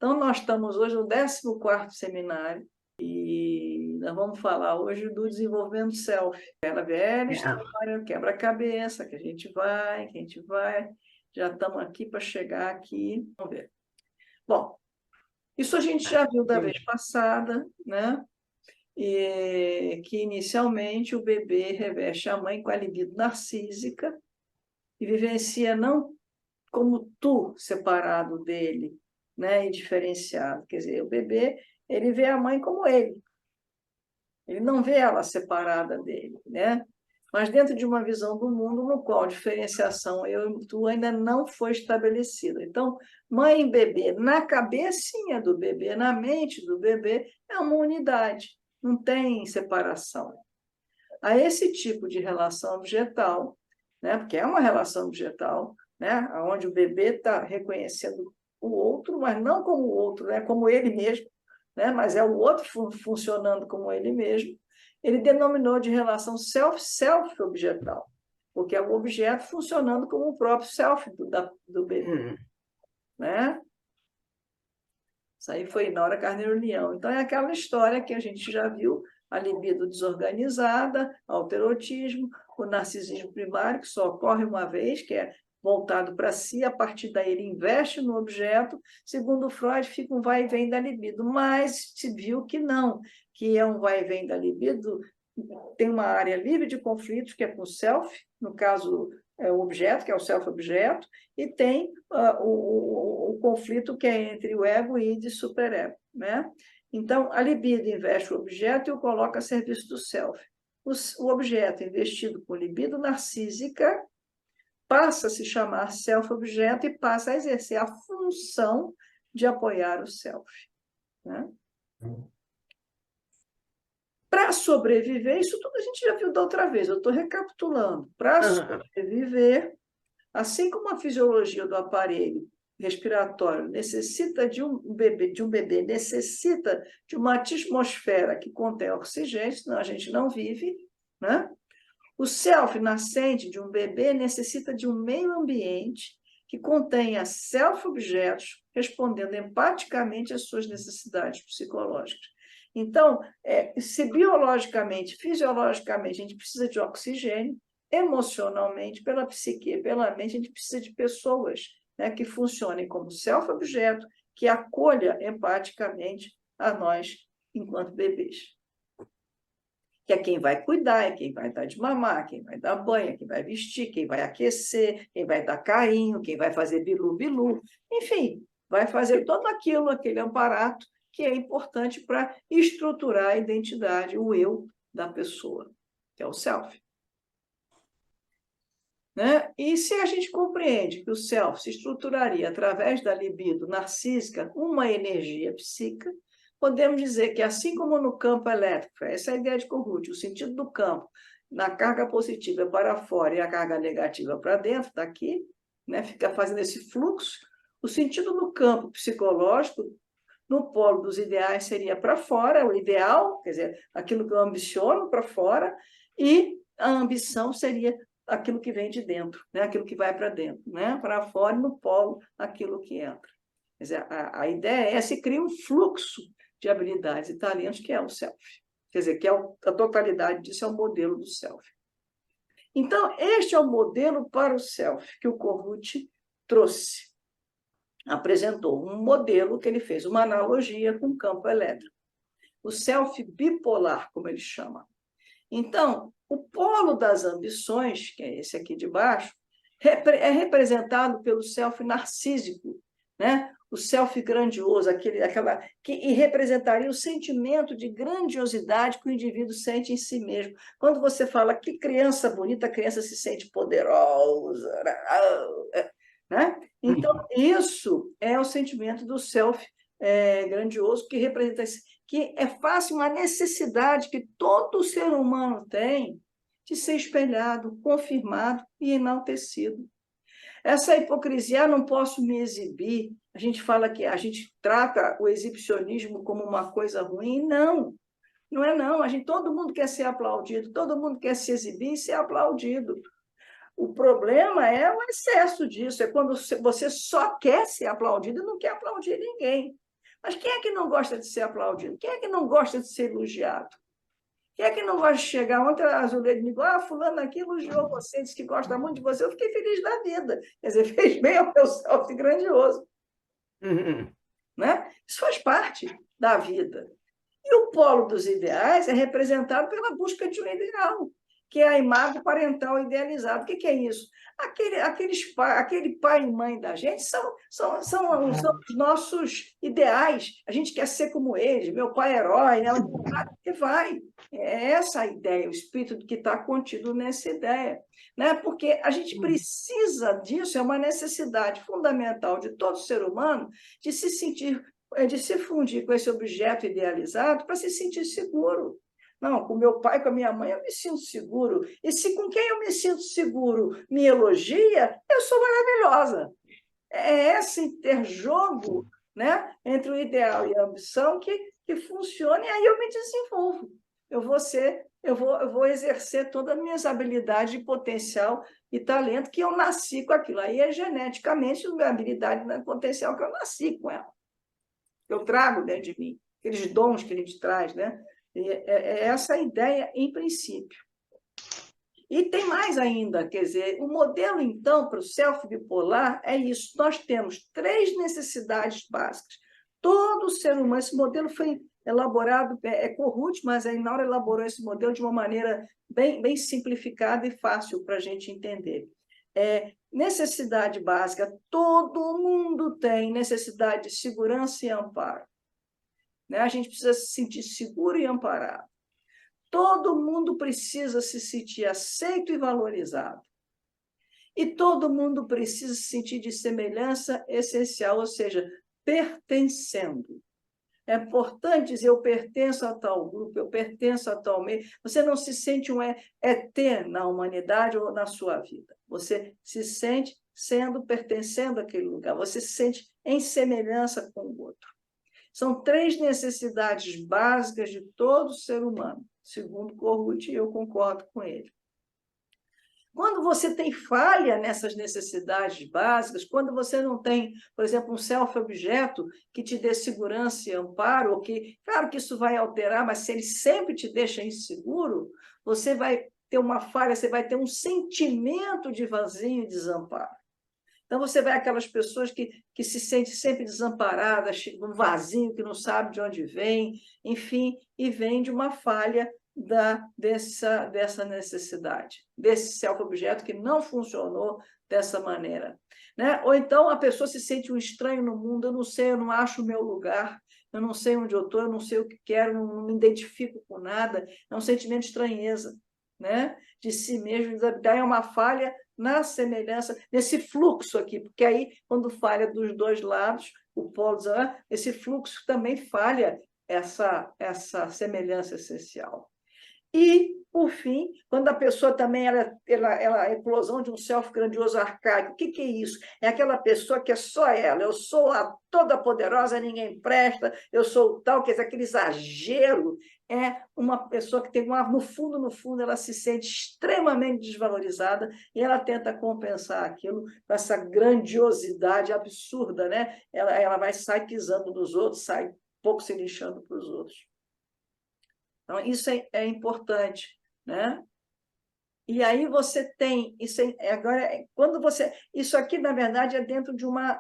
Então, nós estamos hoje no 14º seminário e nós vamos falar hoje do desenvolvimento self. Aquela velha história, quebra-cabeça, que a gente vai, já estamos aqui para chegar aqui. Vamos ver. Bom, isso a gente já viu da vez passada, né? E que inicialmente o bebê reveste a mãe com a libido narcísica e vivencia não como tu separado dele, né, e diferenciado. Quer dizer, o bebê, ele vê a mãe como ele não vê ela separada dele, né? Mas dentro de uma visão do mundo no qual a diferenciação eu e tu ainda não foi estabelecida. Então, mãe e bebê, na cabecinha do bebê, na mente do bebê, é uma unidade, não tem separação. A esse tipo de relação objetal, né, porque é uma relação objetal, né, onde o bebê está reconhecendo o outro, mas não como o outro, né, como ele mesmo, né, mas é o outro funcionando como ele mesmo, ele denominou de relação self-objetal, porque é o objeto funcionando como o próprio self do bebê. Né? Isso aí foi Nora Carneiro-Leão. Então, é aquela história que a gente já viu, a libido desorganizada, alterotismo, o narcisismo primário, que só ocorre uma vez, que é voltado para si, a partir daí ele investe no objeto. Segundo Freud, fica um vai e vem da libido, mas se viu que não, que é um vai e vem da libido, tem uma área livre de conflitos, que é com o self, no caso, é o objeto, que é o self-objeto, e tem o conflito que é entre o ego e o superego, né? Então, a libido investe o objeto e o coloca a serviço do self. O objeto investido com libido narcísica passa a se chamar self-objeto e passa a exercer a função de apoiar o self. Né? Para sobreviver, isso tudo a gente já viu da outra vez, eu estou recapitulando. Para sobreviver, assim como a fisiologia do aparelho respiratório necessita de um bebê necessita de uma atmosfera que contém oxigênio, senão a gente não vive, né? O self nascente de um bebê necessita de um meio ambiente que contenha self-objetos respondendo empaticamente às suas necessidades psicológicas. Então, se biologicamente, fisiologicamente, a gente precisa de oxigênio, emocionalmente, pela psique, pela mente, a gente precisa de pessoas, né, que funcionem como self-objeto, que acolha empaticamente a nós enquanto bebês. Que é quem vai cuidar, é quem vai dar de mamar, quem vai dar banho, é quem vai vestir, quem vai aquecer, quem vai dar carinho, quem vai fazer bilu-bilu, enfim, vai fazer todo aquilo, aquele aparato que é importante para estruturar a identidade, o eu da pessoa, que é o self. Né? E se a gente compreende que o self se estruturaria através da libido narcísica, uma energia psíquica, podemos dizer que, assim como no campo elétrico, essa é a ideia de Kohut, o sentido do campo, na carga positiva para fora e a carga negativa para dentro, daqui, né? Fica fazendo esse fluxo, o sentido no campo psicológico, no polo dos ideais, seria para fora, o ideal, quer dizer, aquilo que eu ambiciono para fora, e a ambição seria aquilo que vem de dentro, né? Aquilo que vai para dentro, né? Para fora e no polo, aquilo que entra. Quer dizer, a ideia é se cria um fluxo de habilidades e talentos que é o self. Quer dizer, que é a totalidade disso é o modelo do self. Então, este é o modelo para o self que o Kohut trouxe. Apresentou um modelo que ele fez, uma analogia com o campo elétrico. O self bipolar, como ele chama. Então, o polo das ambições, que é esse aqui de baixo, é representado pelo self narcísico, né? O self grandioso, que representaria o sentimento de grandiosidade que o indivíduo sente em si mesmo. Quando você fala que criança bonita, a criança se sente poderosa, né? Então, isso é o sentimento do self grandioso, que representa que é fácil uma necessidade que todo ser humano tem de ser espelhado, confirmado e enaltecido. Essa hipocrisia, não posso me exibir, a gente fala que a gente trata o exibicionismo como uma coisa ruim, não, não é não, todo mundo quer ser aplaudido, todo mundo quer se exibir e ser aplaudido. O problema é o excesso disso, é quando você só quer ser aplaudido e não quer aplaudir ninguém. Mas quem é que não gosta de ser aplaudido? Quem é que não gosta de ser elogiado? Quem é que não gosta de chegar? Ontem a Zuleide me disse, fulano aqui elogiou você, disse que gosta muito de você. Eu fiquei feliz da vida. Quer dizer, fez bem ao meu selfie grandioso. Né? Isso faz parte da vida. E o polo dos ideais é representado pela busca de um ideal, que é a imagem parental idealizada. O que é isso? Aquele pai e mãe da gente são os nossos ideais. A gente quer ser como eles. Meu pai é herói, né? E vai. É essa a ideia, o espírito que está contido nessa ideia. Né? Porque a gente precisa disso, é uma necessidade fundamental de todo ser humano de se sentir, de se fundir com esse objeto idealizado para se sentir seguro. Não, com meu pai, com a minha mãe, eu me sinto seguro. E se com quem eu me sinto seguro me elogia, eu sou maravilhosa. É esse interjogo, né, entre o ideal e a ambição que funciona, e aí eu me desenvolvo. Eu vou exercer todas as minhas habilidades de potencial e talento que eu nasci com aquilo. Aí é geneticamente a minha habilidade e potencial que eu nasci com ela. Eu trago dentro de mim, aqueles dons que a gente traz, né? É essa a ideia em princípio. E tem mais ainda, quer dizer, o modelo, então, para o self-bipolar é isso. Nós temos 3 necessidades básicas. Todo ser humano, esse modelo foi elaborado, Kohut, mas a Inaura elaborou esse modelo de uma maneira bem simplificada e fácil para a gente entender. Necessidade básica, todo mundo tem necessidade de segurança e amparo. Né? A gente precisa se sentir seguro e amparado. Todo mundo precisa se sentir aceito e valorizado. E todo mundo precisa se sentir de semelhança essencial, ou seja, pertencendo. É importante dizer, eu pertenço a tal grupo, eu pertenço a tal meio. Você não se sente um ET na humanidade ou na sua vida. Você se sente pertencendo àquele lugar. Você se sente em semelhança com o outro. São 3 necessidades básicas de todo ser humano, segundo Kohut, e eu concordo com ele. Quando você tem falha nessas necessidades básicas, quando você não tem, por exemplo, um self-objeto que te dê segurança e amparo, ou que, claro que isso vai alterar, mas se ele sempre te deixa inseguro, você vai ter uma falha, você vai ter um sentimento de vazio e desamparo. Então, você vai aquelas pessoas que se sentem sempre desamparadas, um vazio que não sabe de onde vem, enfim, e vem de uma falha dessa necessidade, desse self-objeto que não funcionou dessa maneira. Né? Ou então a pessoa se sente um estranho no mundo, eu não sei, eu não acho o meu lugar, eu não sei onde eu estou, eu não sei o que quero, não me identifico com nada, é um sentimento de estranheza, né? De si mesmo, daí é uma falha na semelhança, nesse fluxo aqui, porque aí, quando falha dos dois lados, o polo, esse fluxo também falha essa semelhança essencial. E, por fim, quando a pessoa também ela a eclosão de um self grandioso arcaico, o que é isso? É aquela pessoa que é só ela, eu sou a toda poderosa, ninguém presta, eu sou tal, quer dizer, aquele exagero, é uma pessoa que tem no fundo, ela se sente extremamente desvalorizada e ela tenta compensar aquilo com essa grandiosidade absurda, né? Ela vai saqueando dos outros, sai pouco se lixando para os outros. Então, isso é importante, né? E aí você tem, isso aqui, na verdade, é dentro de uma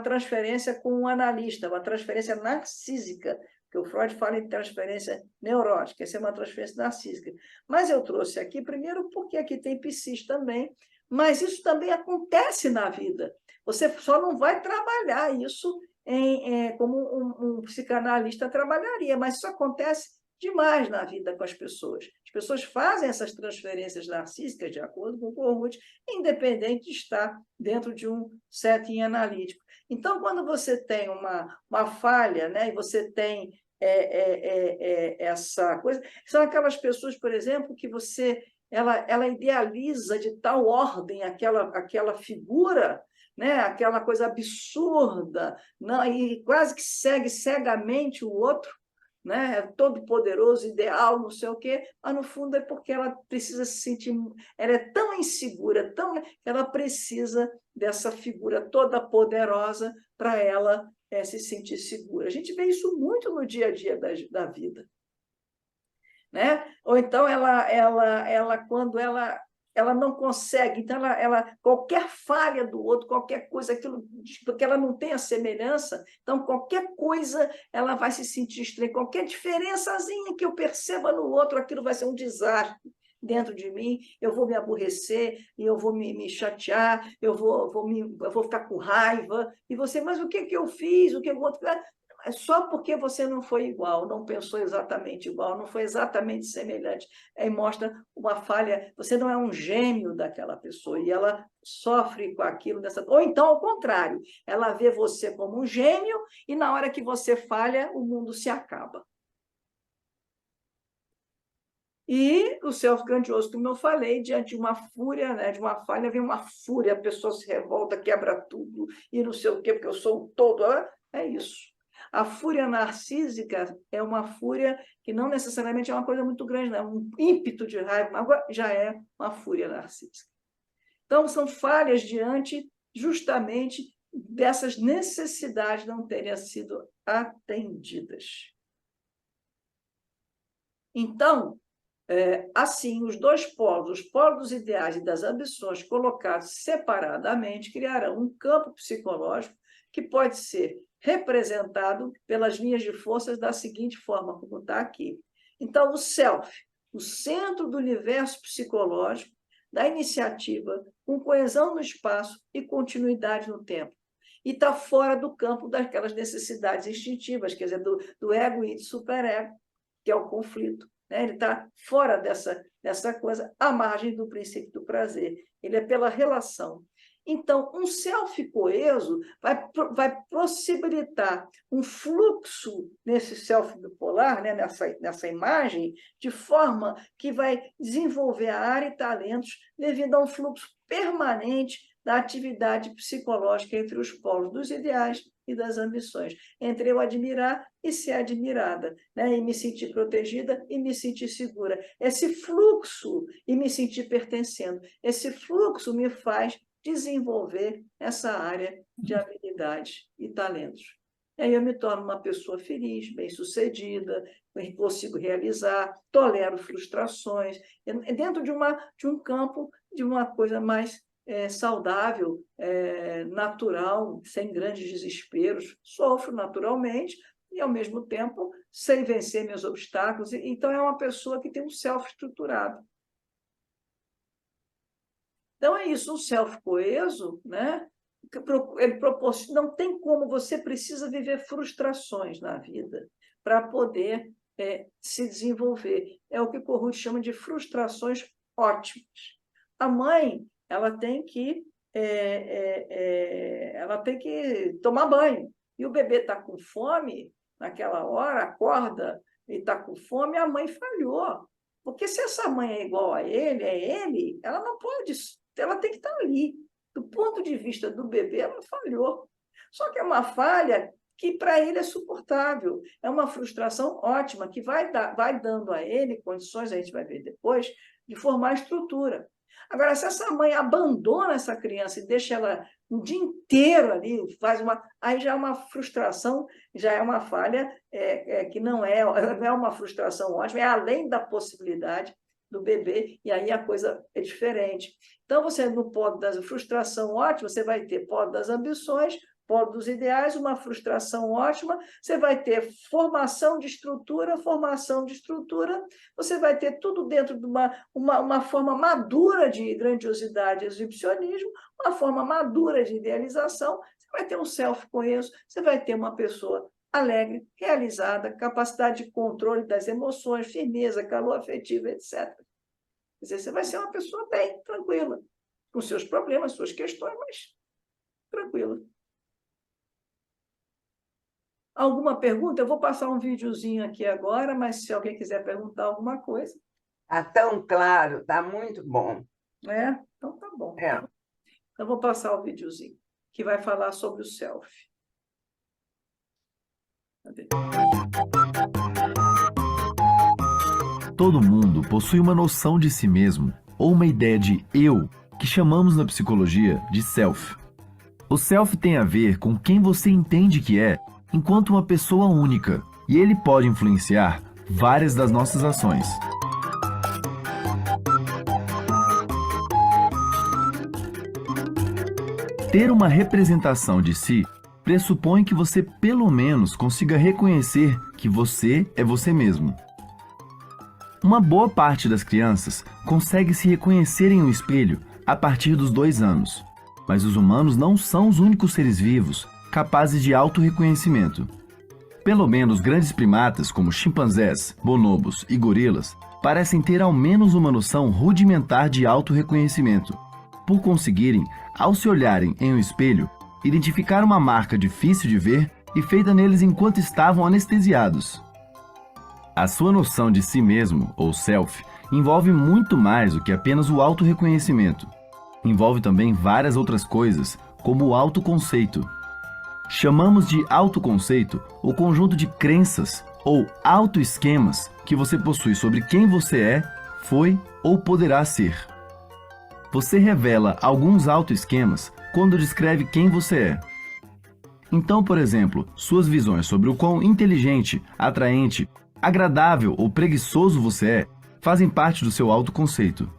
transferência com um analista, uma transferência narcísica, que o Freud fala em transferência neurótica, essa é uma transferência narcísica. Mas eu trouxe aqui, primeiro, porque aqui tem psis também, mas isso também acontece na vida. Você só não vai trabalhar isso como um psicanalista trabalharia, mas isso acontece demais na vida com as pessoas. As pessoas fazem essas transferências narcísicas de acordo com o Kohut, independente de estar dentro de um setting analítico. Então, quando você tem uma falha, né, e você tem essa coisa, são aquelas pessoas, por exemplo, que ela idealiza de tal ordem aquela figura, né, aquela coisa absurda, não, e quase que segue cegamente o outro, né? É todo poderoso, ideal, não sei o quê, mas no fundo é porque ela precisa se sentir, ela é tão insegura, que ela precisa dessa figura toda poderosa para ela se sentir segura. A gente vê isso muito no dia a dia da vida. Né? Ou então quando ela não consegue, então qualquer falha do outro, qualquer coisa, aquilo, porque ela não tem a semelhança, então qualquer coisa ela vai se sentir estranha, qualquer diferençazinha que eu perceba no outro, aquilo vai ser um desastre dentro de mim, eu vou me aborrecer, e eu vou me chatear, eu vou ficar com raiva, e você, mas o que eu fiz? O que o outro... É só porque você não foi igual, não pensou exatamente igual, não foi exatamente semelhante. Aí mostra uma falha, você não é um gêmeo daquela pessoa, e ela sofre com aquilo dessa. Ou então, ao contrário, ela vê você como um gêmeo, e na hora que você falha, o mundo se acaba. E o self grandioso, como eu falei, diante de uma fúria, né, de uma falha, vem uma fúria, a pessoa se revolta, quebra tudo, e não sei o quê, porque eu sou um todo. É isso. A fúria narcísica é uma fúria que não necessariamente é uma coisa muito grande, não é um ímpeto de raiva, agora já é uma fúria narcísica. Então, são falhas diante justamente dessas necessidades não terem sido atendidas. Então, assim, os dois polos, os polos dos ideais e das ambições colocados separadamente, criarão um campo psicológico que pode ser representado pelas linhas de forças da seguinte forma, como está aqui. Então, o self, o centro do universo psicológico, da iniciativa, com coesão no espaço e continuidade no tempo. E está fora do campo daquelas necessidades instintivas, quer dizer, do ego e do superego, que é o conflito. Ele está fora dessa coisa, à margem do princípio do prazer. Ele é pela relação. Então, um self coeso vai possibilitar um fluxo nesse self bipolar, né, nessa imagem, de forma que vai desenvolver a área e talentos devido a um fluxo permanente da atividade psicológica entre os polos dos ideais e das ambições, entre eu admirar e ser admirada, né? E me sentir protegida e me sentir segura. Esse fluxo e me sentir pertencendo, esse fluxo me faz desenvolver essa área de habilidades e talentos. E aí eu me torno uma pessoa feliz, bem-sucedida, consigo realizar, tolero frustrações, dentro de um campo, de uma coisa mais saudável, natural, sem grandes desesperos, sofro naturalmente e, ao mesmo tempo, sei vencer meus obstáculos. Então, é uma pessoa que tem um self estruturado. Então, é isso, um self coeso, né? Ele proporciona, não tem como, você precisa viver frustrações na vida para poder se desenvolver. É o que Corrute chama de frustrações ótimas. A mãe, ela tem que tomar banho. E o bebê está com fome, naquela hora, acorda e está com fome, a mãe falhou. Porque se essa mãe é igual a ele, ela não pode, ela tem que estar ali. Do ponto de vista do bebê, ela falhou. Só que é uma falha que para ele é suportável. É uma frustração ótima, que vai dando a ele condições, a gente vai ver depois, de formar estrutura. Agora, se essa mãe abandona essa criança e deixa ela um dia inteiro ali, aí já é uma frustração, já é uma falha que não é uma frustração ótima, é além da possibilidade do bebê, e aí a coisa é diferente. Então, você, no polo da frustração ótima, você vai ter polo das ambições, polo dos ideais, uma frustração ótima, você vai ter formação de estrutura, você vai ter tudo dentro de uma forma madura de grandiosidade e exibicionismo, uma forma madura de idealização, você vai ter um self coeso, você vai ter uma pessoa alegre, realizada, capacidade de controle das emoções, firmeza, calor afetivo, etc. Quer dizer, você vai ser uma pessoa bem, tranquila, com seus problemas, suas questões, mas tranquila. Alguma pergunta? Eu vou passar um videozinho aqui agora, mas se alguém quiser perguntar alguma coisa. Está tão claro, está muito bom. Então tá bom. Eu vou passar o videozinho, que vai falar sobre o self. Cadê? Todo mundo possui uma noção de si mesmo, ou uma ideia de eu, que chamamos na psicologia de self. O self tem a ver com quem você entende que é, enquanto uma pessoa única, e ele pode influenciar várias das nossas ações. Ter uma representação de si pressupõe que você pelo menos consiga reconhecer que você é você mesmo. Uma boa parte das crianças consegue se reconhecer em um espelho a partir dos 2 anos, mas os humanos não são os únicos seres vivos capazes de autorreconhecimento. Pelo menos grandes primatas como chimpanzés, bonobos e gorilas parecem ter ao menos uma noção rudimentar de autorreconhecimento, por conseguirem, ao se olharem em um espelho, identificar uma marca difícil de ver e feita neles enquanto estavam anestesiados. A sua noção de si mesmo, ou self, envolve muito mais do que apenas o autorreconhecimento. Envolve também várias outras coisas, como o autoconceito. Chamamos de autoconceito o conjunto de crenças ou autoesquemas que você possui sobre quem você é, foi ou poderá ser. Você revela alguns autoesquemas quando descreve quem você é. Então, por exemplo, suas visões sobre o quão inteligente, atraente, agradável ou preguiçoso você é fazem parte do seu autoconceito.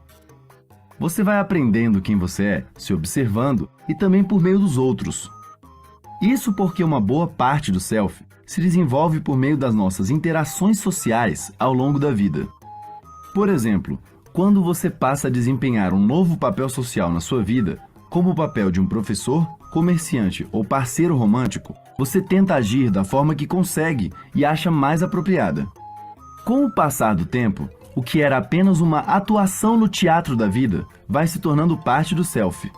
Você vai aprendendo quem você é, se observando e também por meio dos outros. Isso porque uma boa parte do self se desenvolve por meio das nossas interações sociais ao longo da vida. Por exemplo, quando você passa a desempenhar um novo papel social na sua vida, como o papel de um professor, comerciante ou parceiro romântico, você tenta agir da forma que consegue e acha mais apropriada. Com o passar do tempo, o que era apenas uma atuação no teatro da vida vai se tornando parte do self.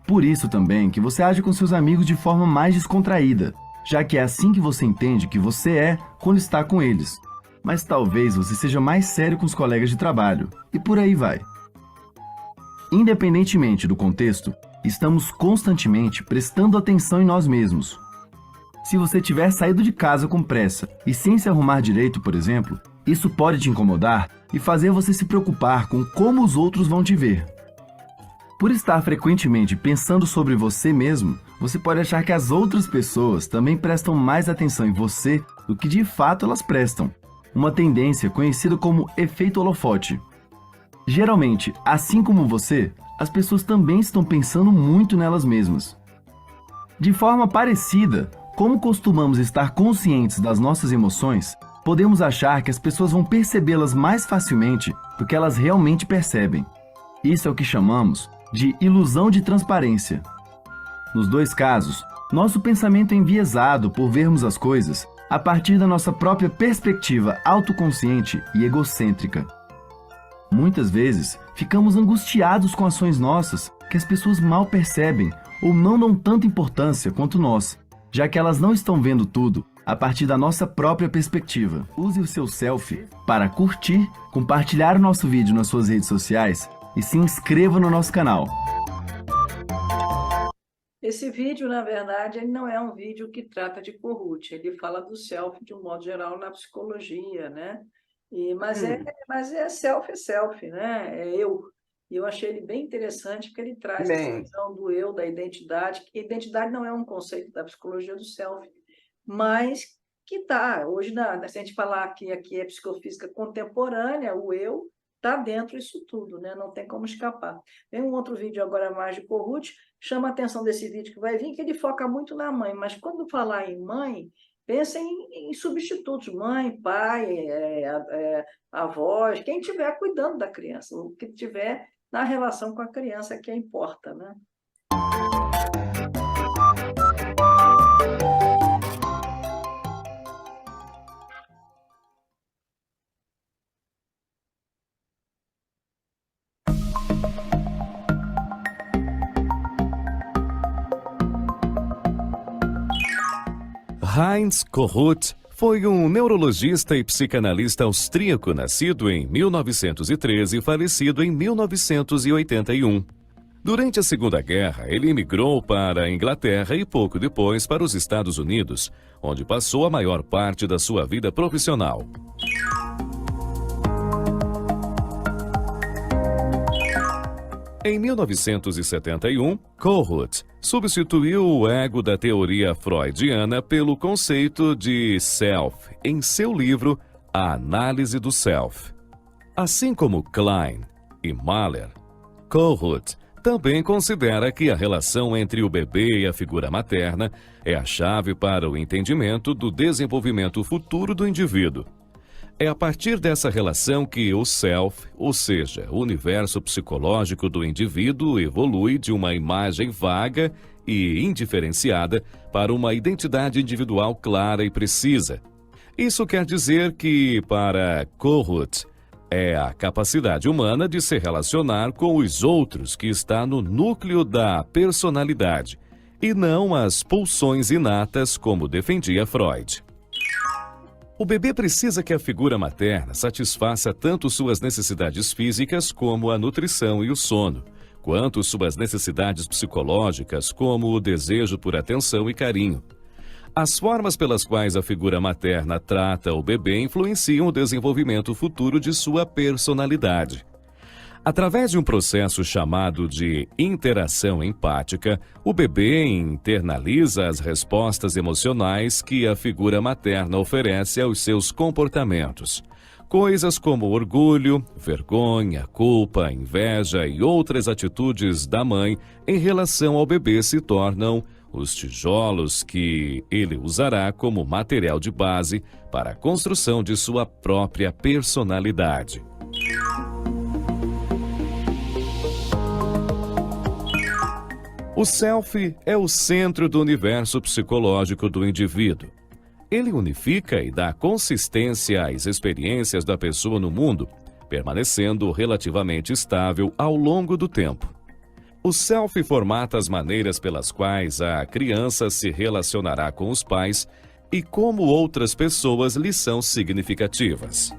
Por isso também que você age com seus amigos de forma mais descontraída, já que é assim que você entende que você é quando está com eles. Mas talvez você seja mais sério com os colegas de trabalho, e por aí vai. Independentemente do contexto, estamos constantemente prestando atenção em nós mesmos. Se você tiver saído de casa com pressa e sem se arrumar direito, por exemplo, isso pode te incomodar e fazer você se preocupar com como os outros vão te ver. Por estar frequentemente pensando sobre você mesmo, você pode achar que as outras pessoas também prestam mais atenção em você do que de fato elas prestam. Uma tendência conhecida como efeito holofote. Geralmente, assim como você, as pessoas também estão pensando muito nelas mesmas. De forma parecida, como costumamos estar conscientes das nossas emoções, podemos achar que as pessoas vão percebê-las mais facilmente do que elas realmente percebem. Isso é o que chamamos de ilusão de transparência. Nos 2 casos, nosso pensamento é enviesado por vermos as coisas a partir da nossa própria perspectiva autoconsciente e egocêntrica. Muitas vezes, ficamos angustiados com ações nossas que as pessoas mal percebem ou não dão tanta importância quanto nós, já que elas não estão vendo tudo a partir da nossa própria perspectiva. Use o seu selfie para curtir, compartilhar o nosso vídeo nas suas redes sociais e se inscreva no nosso canal. Esse vídeo, na verdade, ele não é um vídeo que trata de Kohut, ele fala do self de um modo geral na psicologia, né? Mas é self, né? É eu. E eu achei ele bem interessante porque ele traz essa questão do eu, da identidade, que identidade não é um conceito da psicologia do self, mas que está, hoje, se a gente falar que aqui é psicofísica contemporânea, o eu está dentro disso tudo, né? Não tem como escapar. Tem um outro vídeo agora mais de Kohut, chama a atenção desse vídeo que vai vir, que ele foca muito na mãe, mas quando falar em mãe, pensem em substitutos, mãe, pai, avós, quem estiver cuidando da criança, o que tiver na relação com a criança que importa, né? Heinz Kohut foi um neurologista e psicanalista austríaco nascido em 1913 e falecido em 1981. Durante a Segunda Guerra, ele emigrou para a Inglaterra e pouco depois para os Estados Unidos, onde passou a maior parte da sua vida profissional. Em 1971, Kohut substituiu o ego da teoria freudiana pelo conceito de self em seu livro A Análise do Self. Assim como Klein e Mahler, Kohut também considera que a relação entre o bebê e a figura materna é a chave para o entendimento do desenvolvimento futuro do indivíduo. É a partir dessa relação que o self, ou seja, o universo psicológico do indivíduo, evolui de uma imagem vaga e indiferenciada para uma identidade individual clara e precisa. Isso quer dizer que, para Kohut, é a capacidade humana de se relacionar com os outros que está no núcleo da personalidade, e não as pulsões inatas, como defendia Freud. O bebê precisa que a figura materna satisfaça tanto suas necessidades físicas, como a nutrição e o sono, quanto suas necessidades psicológicas, como o desejo por atenção e carinho. As formas pelas quais a figura materna trata o bebê influenciam o desenvolvimento futuro de sua personalidade. Através de um processo chamado de interação empática, o bebê internaliza as respostas emocionais que a figura materna oferece aos seus comportamentos. Coisas como orgulho, vergonha, culpa, inveja e outras atitudes da mãe em relação ao bebê se tornam os tijolos que ele usará como material de base para a construção de sua própria personalidade. O self é o centro do universo psicológico do indivíduo. Ele unifica e dá consistência às experiências da pessoa no mundo, permanecendo relativamente estável ao longo do tempo. O self formata as maneiras pelas quais a criança se relacionará com os pais e como outras pessoas lhe são significativas.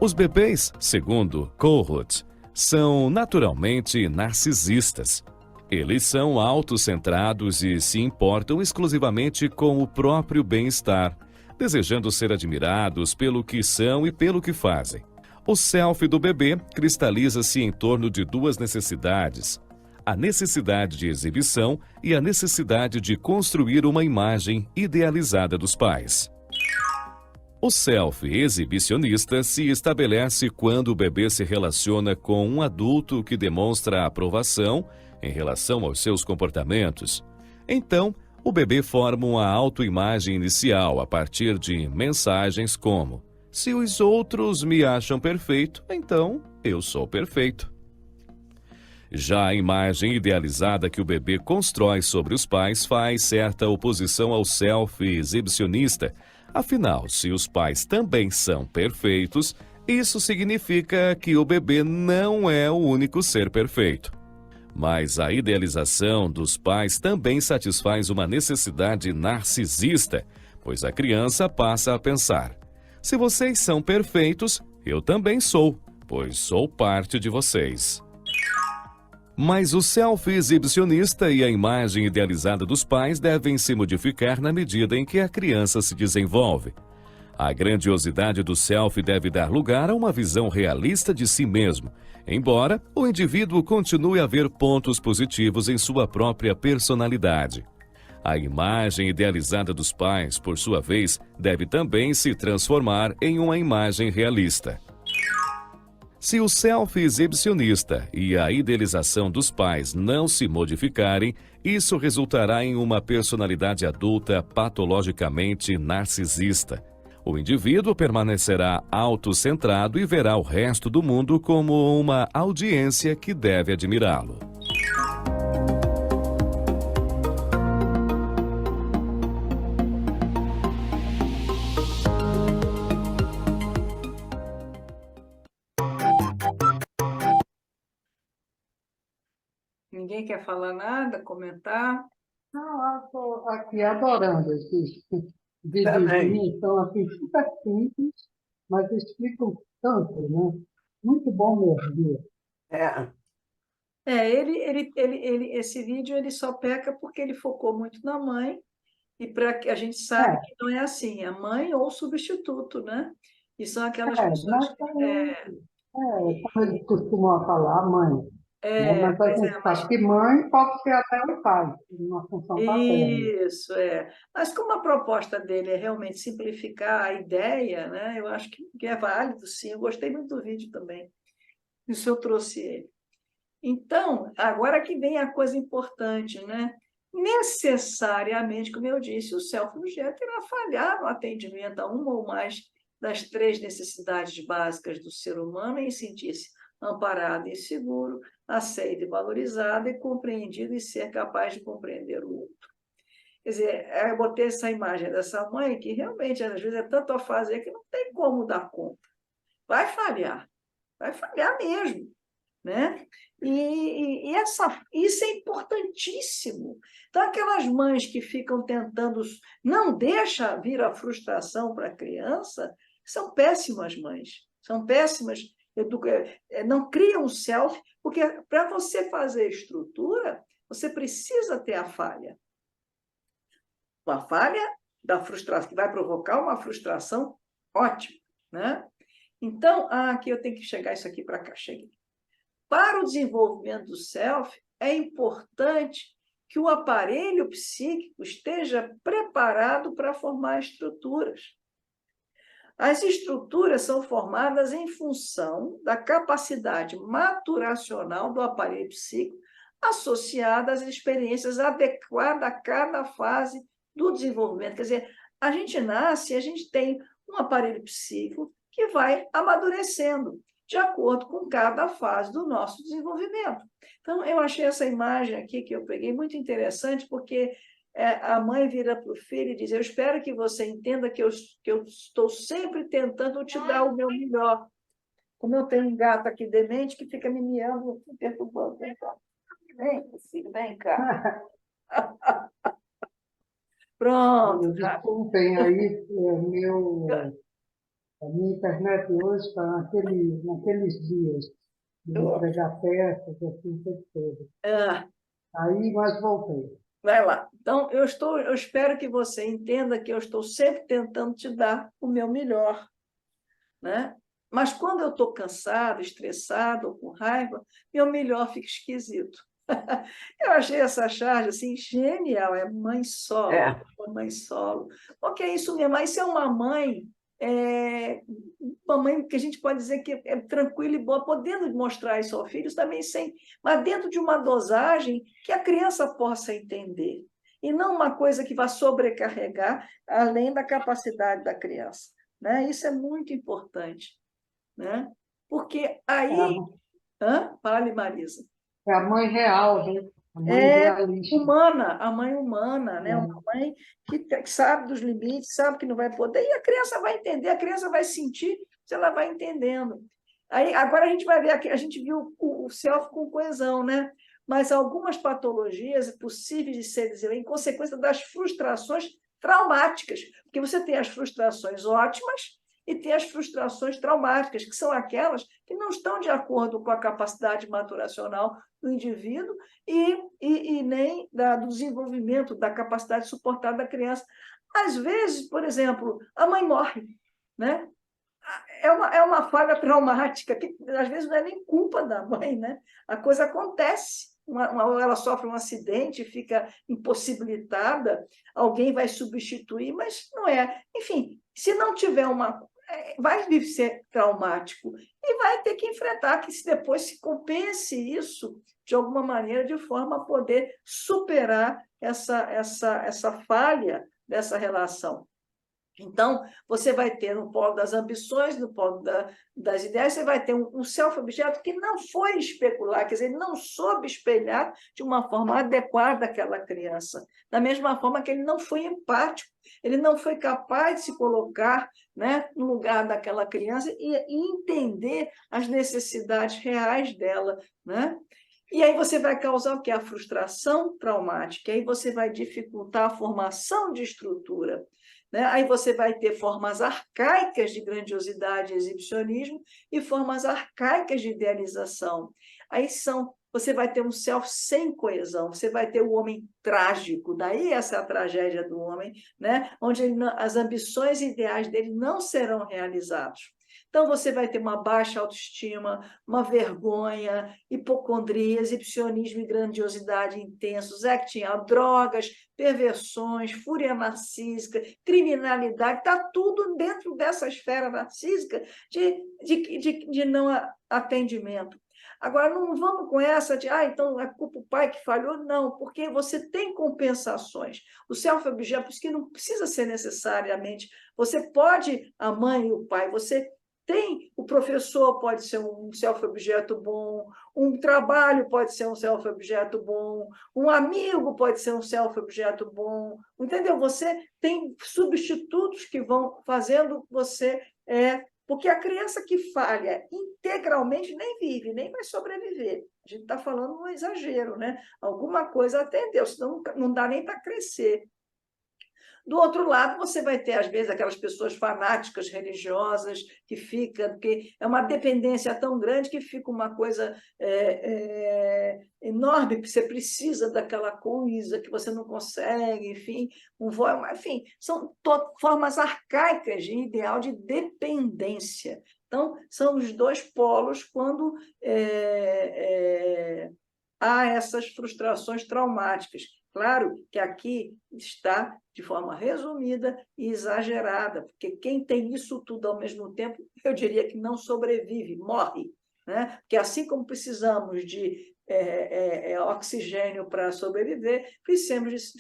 Os bebês, segundo Kohut, são naturalmente narcisistas. Eles são autocentrados e se importam exclusivamente com o próprio bem-estar, desejando ser admirados pelo que são e pelo que fazem. O self do bebê cristaliza-se em torno de duas necessidades: a necessidade de exibição e a necessidade de construir uma imagem idealizada dos pais. O self exibicionista se estabelece quando o bebê se relaciona com um adulto que demonstra aprovação em relação aos seus comportamentos. Então, o bebê forma uma autoimagem inicial a partir de mensagens como: se os outros me acham perfeito, então eu sou perfeito. Já a imagem idealizada que o bebê constrói sobre os pais faz certa oposição ao self exibicionista. Afinal, se os pais também são perfeitos, isso significa que o bebê não é o único ser perfeito. Mas a idealização dos pais também satisfaz uma necessidade narcisista, pois a criança passa a pensar: se vocês são perfeitos, eu também sou, pois sou parte de vocês. Mas o self-exibicionista e a imagem idealizada dos pais devem se modificar na medida em que a criança se desenvolve. A grandiosidade do self deve dar lugar a uma visão realista de si mesmo, embora o indivíduo continue a ver pontos positivos em sua própria personalidade. A imagem idealizada dos pais, por sua vez, deve também se transformar em uma imagem realista. Se o self-exibicionista e a idealização dos pais não se modificarem, isso resultará em uma personalidade adulta patologicamente narcisista. O indivíduo permanecerá autocentrado e verá o resto do mundo como uma audiência que deve admirá-lo. Ninguém quer falar nada, comentar? Não, eu estou aqui adorando esses Também. videozinhos, são assim, super simples, mas explicam tanto, né? Muito bom mesmo. É, Esse vídeo ele só peca porque ele focou muito na mãe, e para que a gente sabe que não é assim, a mãe ou o substituto, né? E são aquelas pessoas Mas que também Como eles costumam falar, mãe. Né? Mas a Pois gente é, sabe que mãe pode ser até o pai, uma função paterna. isso, é. Mas como a proposta dele é realmente simplificar a ideia, né, eu acho que é válido, sim. Eu gostei muito do vídeo também. Isso eu trouxe ele. Então, agora que vem a coisa importante, né? Necessariamente, como eu disse, o self-objeto irá falhar no atendimento a uma ou mais das três necessidades básicas do ser humano em sentir-se amparado e seguro, aceito e valorizado e compreendido e ser capaz de compreender o outro. Quer dizer, eu botei essa imagem dessa mãe que realmente, às vezes, é tanto a fazer que não tem como dar conta. Vai falhar mesmo, né? Isso é importantíssimo. Então, aquelas mães que ficam tentando, não deixa vir a frustração para a criança, são péssimas mães, são péssimas, não criam self, porque para você fazer estrutura, você precisa ter a falha. A falha da frustração, que vai provocar uma frustração, ótimo, né? Então, aqui eu tenho que chegar isso aqui para cá, cheguei. Para o desenvolvimento do self, é importante que o aparelho psíquico esteja preparado para formar estruturas. As estruturas são formadas em função da capacidade maturacional do aparelho psíquico associada às experiências adequadas a cada fase do desenvolvimento. Quer dizer, a gente nasce e a gente tem um aparelho psíquico que vai amadurecendo de acordo com cada fase do nosso desenvolvimento. Então, eu achei essa imagem aqui que eu peguei muito interessante, porque a mãe vira para o filho e diz: eu espero que você entenda que eu estou sempre tentando te dar o meu melhor. Como eu tenho um gato aqui demente que fica me miando, me perturbando. Vem cá. Vem, filho, vem cá. Pronto. Desculpem aí, a minha internet hoje está naqueles dias de entregar peças, assim, tudo todo. Aí, mas voltei. Vai lá. Então, eu espero que você entenda que eu estou sempre tentando te dar o meu melhor, né? Mas quando eu estou cansado, estressado ou com raiva, meu melhor fica esquisito. Eu achei essa charge assim genial, é mãe solo, mãe solo. Porque é isso mesmo, isso é uma mãe que a gente pode dizer que é tranquila e boa, podendo mostrar isso aos filhos também sem, mas dentro de uma dosagem que a criança possa entender, e não uma coisa que vá sobrecarregar além da capacidade da criança, né? Isso é muito importante, né? Porque aí... Fale, Marisa. É a mãe real, né? A mãe realista. A mãe humana, né? Uma mãe que sabe dos limites, sabe que não vai poder, e a criança vai entender, a criança vai sentir, se ela vai entendendo. Aí, agora a gente vai ver aqui, a gente viu o self com coesão, né? Mas algumas patologias possíveis de ser em consequência das frustrações traumáticas, porque você tem as frustrações ótimas e tem as frustrações traumáticas, que são aquelas que não estão de acordo com a capacidade maturacional do indivíduo e nem do desenvolvimento da capacidade de suportar da criança. Às vezes, por exemplo, a mãe morre, né? É uma falha traumática, que às vezes não é nem culpa da mãe, né? A coisa acontece. Ela sofre um acidente, fica impossibilitada, alguém vai substituir, mas não é. Enfim, se não tiver vai ser traumático e vai ter que enfrentar, que se depois se compense isso de alguma maneira, de forma a poder superar essa falha dessa relação. Então, você vai ter no polo das ambições, no polo das ideias, você vai ter um self-objeto que não foi especular, quer dizer, ele não soube espelhar de uma forma adequada aquela criança. Da mesma forma que ele não foi empático, ele não foi capaz de se colocar, né, no lugar daquela criança e entender as necessidades reais dela, né? E aí você vai causar o quê? A frustração traumática, aí você vai dificultar a formação de estrutura, né? Aí você vai ter formas arcaicas de grandiosidade e exibicionismo e formas arcaicas de idealização. Aí você vai ter um self sem coesão, você vai ter o homem trágico, daí essa é a tragédia do homem, né? Onde as ambições e ideais dele não serão realizados. Então, você vai ter uma baixa autoestima, uma vergonha, hipocondria, exibicionismo e grandiosidade intensos, acting out, drogas, perversões, fúria narcísica, criminalidade, está tudo dentro dessa esfera narcísica de não atendimento. Agora, não vamos com essa de, então é culpa do pai que falhou, não, porque você tem compensações. O self-objeto, por isso que não precisa ser necessariamente, você pode, a mãe e o pai, você tem, o professor pode ser um self-objeto bom, um trabalho pode ser um self-objeto bom, um amigo pode ser um self-objeto bom, entendeu? Você tem substitutos que vão fazendo você... Porque a criança que falha integralmente nem vive, nem vai sobreviver. A gente está falando um exagero, né? Alguma coisa atendeu, senão não dá nem para crescer. Do outro lado, você vai ter, às vezes, aquelas pessoas fanáticas religiosas que ficam, porque é uma dependência tão grande que fica uma coisa enorme, porque você precisa daquela coisa que você não consegue, enfim, enfim, são formas arcaicas de ideal de dependência. Então, são os dois polos quando há essas frustrações traumáticas. Claro que aqui está de forma resumida e exagerada, porque quem tem isso tudo ao mesmo tempo, eu diria que não sobrevive, morre. Né? Porque assim como precisamos de oxigênio para sobreviver, precisamos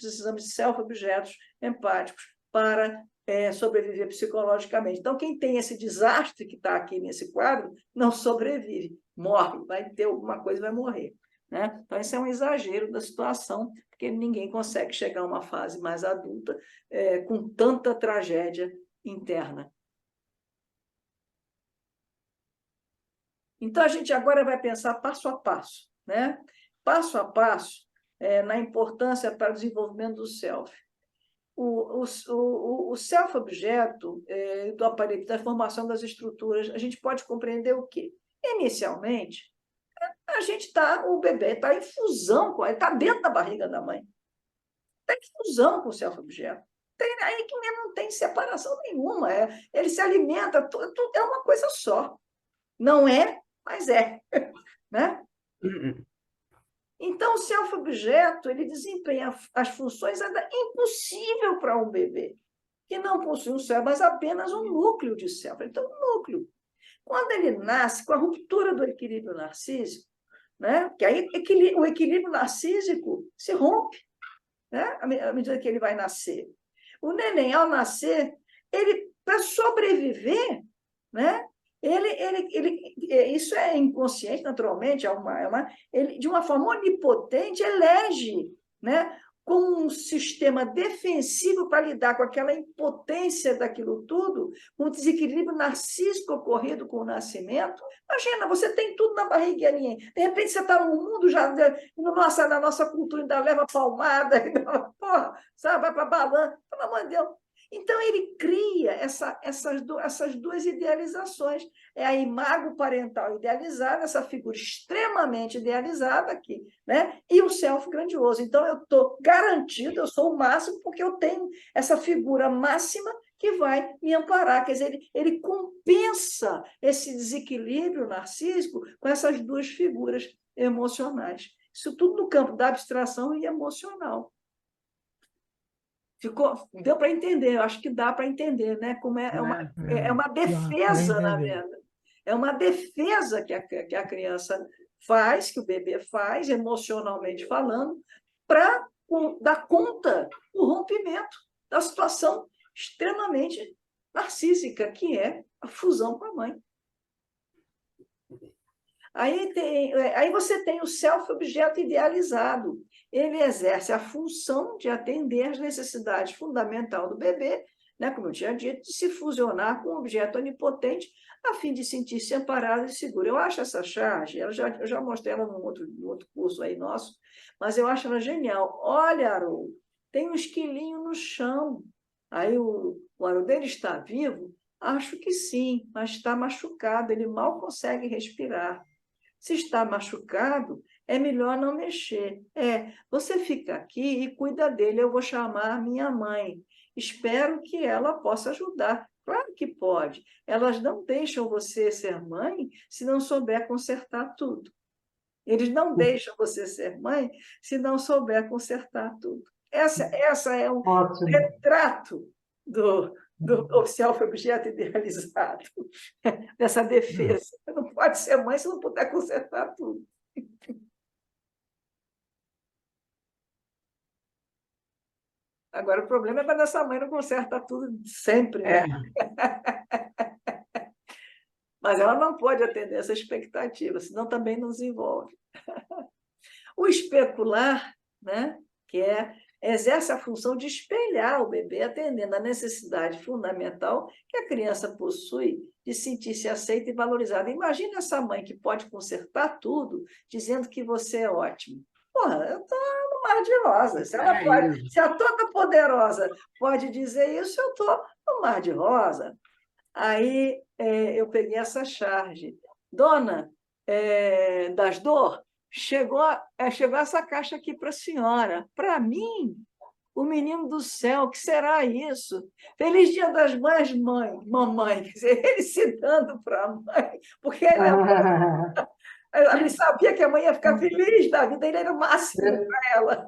de self-objetos empáticos para sobreviver psicologicamente. Então, quem tem esse desastre que está aqui nesse quadro, não sobrevive, morre, vai ter alguma coisa e vai morrer. Né? Então, esse é um exagero da situação, porque ninguém consegue chegar a uma fase mais adulta com tanta tragédia interna. Então, a gente agora vai pensar passo a passo, né? Passo a passo na importância para o desenvolvimento do self. O self-objeto do aparelho, da formação das estruturas, a gente pode compreender o quê? Inicialmente, o bebê está em fusão com ele, está dentro da barriga da mãe. Está em fusão com o self-objeto. Aí que não tem separação nenhuma. Ele se alimenta, tudo é uma coisa só. Não é, mas é. Né? Então, o self-objeto ele desempenha as funções impossível para um bebê, que não possui um self, mas apenas um núcleo de self. Então, um núcleo. Quando ele nasce, com a ruptura do equilíbrio narcísico, né? Porque aí o equilíbrio narcísico se rompe, né? À medida que ele vai nascer. O neném, ao nascer, para sobreviver, né? Isso é inconsciente, naturalmente, ele, de uma forma onipotente, elege, né? Com um sistema defensivo para lidar com aquela impotência daquilo tudo, com o desequilíbrio narcísico ocorrido com o nascimento. Imagina, você tem tudo na barriguinha, de repente você está no mundo, já na nossa cultura ainda leva palmada, porra, sabe? Vai para balança, pelo amor de Deus. Então, ele cria essas duas idealizações. É a imago parental idealizada, essa figura extremamente idealizada aqui, né? E o self grandioso. Então, eu estou garantido, eu sou o máximo, porque eu tenho essa figura máxima que vai me amparar. Quer dizer, ele compensa esse desequilíbrio narcísico com essas duas figuras emocionais. Isso tudo no campo da abstração e emocional. Deu para entender, eu acho que dá para entender, né? Como é uma defesa, na verdade. É uma defesa que a criança faz, que o bebê faz, emocionalmente falando, para dar conta do rompimento da situação extremamente narcísica, que é a fusão com a mãe. Aí você tem o self-objeto idealizado. Ele exerce a função de atender às necessidades fundamentais do bebê, né, como eu tinha dito, de se fusionar com um objeto onipotente a fim de sentir-se amparado e seguro. Eu acho essa charge, eu já mostrei ela num outro curso aí nosso, mas eu acho ela genial. Olha, Haroldo, tem um esquilinho no chão. Aí o Haroldo, ele está vivo? Acho que sim, mas está machucado, ele mal consegue respirar. Se está machucado, é melhor não mexer. Você fica aqui e cuida dele, eu vou chamar a minha mãe. Espero que ela possa ajudar. Claro que pode. Elas não deixam você ser mãe se não souber consertar tudo. Eles não deixam você ser mãe se não souber consertar tudo. Essa é um Ótimo. retrato do self-objeto idealizado, dessa defesa. Você não pode ser mãe se não puder consertar tudo. Agora, o problema é quando essa mãe não conserta tudo sempre, né? Mas ela não pode atender essa expectativa, senão também não desenvolve. O especular, né, exerce a função de espelhar o bebê, atendendo à necessidade fundamental que a criança possui de sentir-se aceita e valorizada. Imagina essa mãe que pode consertar tudo, dizendo que você é ótimo. Porra, eu estou no mar de rosas. Se a Toda-Poderosa pode dizer isso, eu estou no mar de rosa. Aí eu peguei essa charge. Dona das Dor, chegou essa caixa aqui para a senhora. Para mim, o menino do céu, o que será isso? Feliz Dia das Mães, mamãe. Quer dizer, ele se dando para a mãe, porque ele sabia que a mãe ia ficar feliz da vida, ele era o máximo para ela.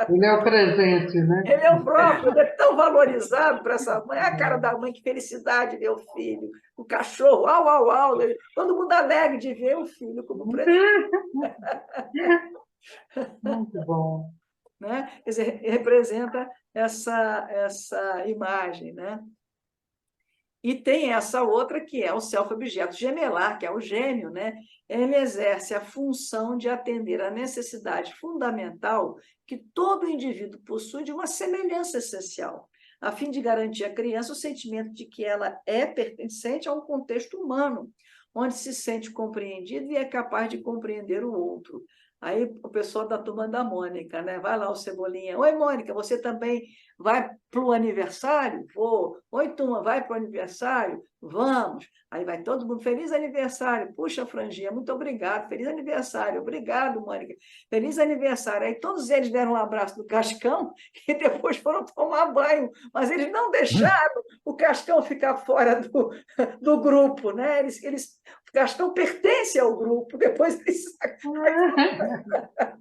Ele é o presente, né? Ele é o próprio, ele é tão valorizado para essa mãe. A cara da mãe, que felicidade ver o filho, o cachorro, au, au, au. Todo mundo alegre de ver o filho como presente. Muito bom. Né? Quer dizer, representa essa imagem, né? E tem essa outra, que é o self-objeto gemelar, que é o gêmeo, né? Ele exerce a função de atender à necessidade fundamental que todo indivíduo possui de uma semelhança essencial, a fim de garantir à criança o sentimento de que ela é pertencente a um contexto humano, onde se sente compreendido e é capaz de compreender o outro. Aí o pessoal da turma da Mônica, né? Vai lá o Cebolinha. Oi, Mônica, você também vai para o aniversário? Vou. Oi, turma, vai para o aniversário? Vamos. Aí vai todo mundo, feliz aniversário. Puxa, Franjinha, muito obrigado. Feliz aniversário. Obrigado, Mônica. Feliz aniversário. Aí todos eles deram um abraço do Cascão e depois foram tomar banho. Mas eles não deixaram o Cascão ficar fora do grupo, né? O Cascão pertence ao grupo. Depois eles...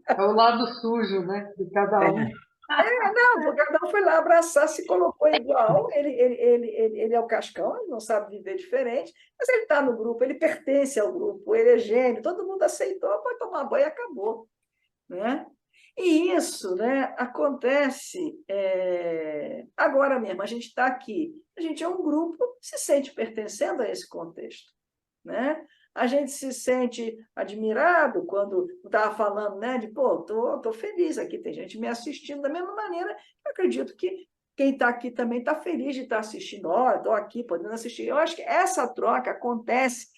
É o lado sujo, né? De cada um. Não, porque cada um foi lá abraçar, se colocou igual, ele é o Cascão, ele não sabe viver diferente, mas ele está no grupo, ele pertence ao grupo, ele é gênio, todo mundo aceitou, foi tomar banho e acabou. Né? E isso, né, acontece agora mesmo, a gente está aqui, a gente é um grupo que se sente pertencendo a esse contexto. Né? A gente se sente admirado quando estava falando, né, de, pô, tô feliz aqui, tem gente me assistindo da mesma maneira, eu acredito que quem está aqui também está feliz de estar assistindo, estou aqui podendo assistir. Eu acho que essa troca acontece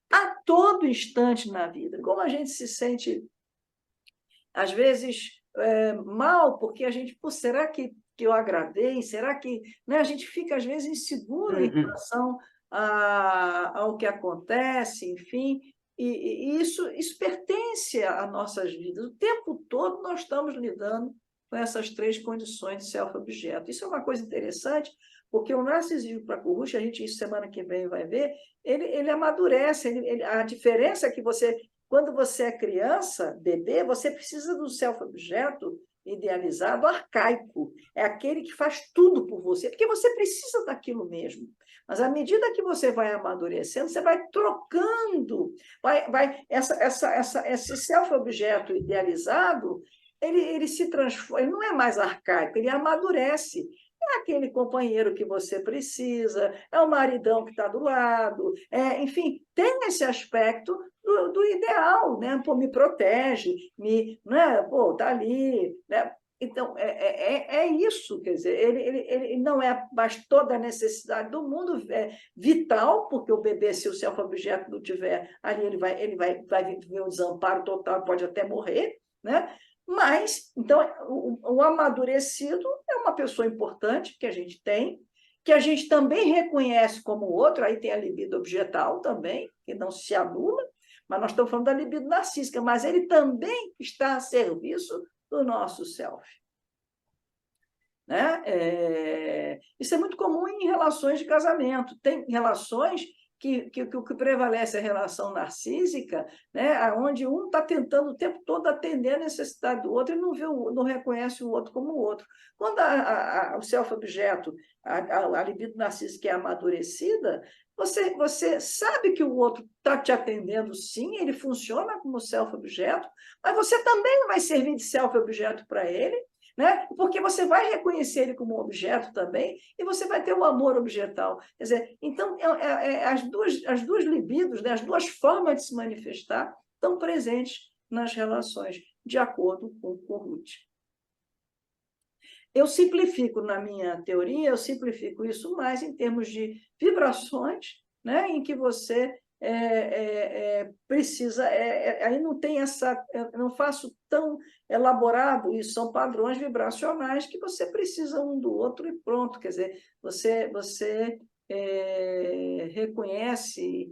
a todo instante na vida, como a gente se sente, às vezes, mal, porque a gente, pô, será que eu agradei? Será que... Né, a gente fica, às vezes, inseguro em relação ao que acontece, enfim, e isso pertence às nossas vidas. O tempo todo nós estamos lidando com essas três condições de self-objeto. Isso é uma coisa interessante, porque o narcisismo para Kurush, a gente, isso semana que vem vai ver, ele amadurece, a diferença é que quando você é criança, bebê, você precisa do self-objeto idealizado, arcaico. É aquele que faz tudo por você, porque você precisa daquilo mesmo. Mas, à medida que você vai amadurecendo, você vai trocando. Esse self-objeto idealizado, ele se transforma, ele não é mais arcaico, ele amadurece. É aquele companheiro que você precisa, é o maridão que está do lado, enfim, tem esse aspecto do ideal, né? Pô, me protege, né? Pô, tá ali, né? Então, é isso, quer dizer, ele não é mais toda a necessidade do mundo, é vital, porque o bebê, se o self-objeto não tiver ali, ele vai viver um desamparo total, pode até morrer, né? Mas, então, o amadurecido é uma pessoa importante que a gente tem, que a gente também reconhece como outro, aí tem a libido objetal também, que não se anula, mas nós estamos falando da libido narcísica, mas ele também está a serviço do nosso self. né? Isso é muito comum em relações de casamento. Tem relações que o que prevalece é a relação narcísica, né? Onde um está tentando o tempo todo atender a necessidade do outro e não reconhece o outro como o outro. Quando o self-objeto, a libido narcísica é amadurecida, você sabe que o outro está te atendendo, sim, ele funciona como self-objeto, mas você também vai servir de self-objeto para ele, né? Porque você vai reconhecer ele como objeto também e você vai ter o amor objetal. Quer dizer, então, as duas libidos, né? As duas formas de se manifestar estão presentes nas relações, de acordo com o Ruth. Eu simplifico na minha teoria, eu simplifico isso mais em termos de vibrações, né? Em que você precisa, aí não tem eu não faço tão elaborado isso, são padrões vibracionais que você precisa um do outro e pronto, quer dizer, você reconhece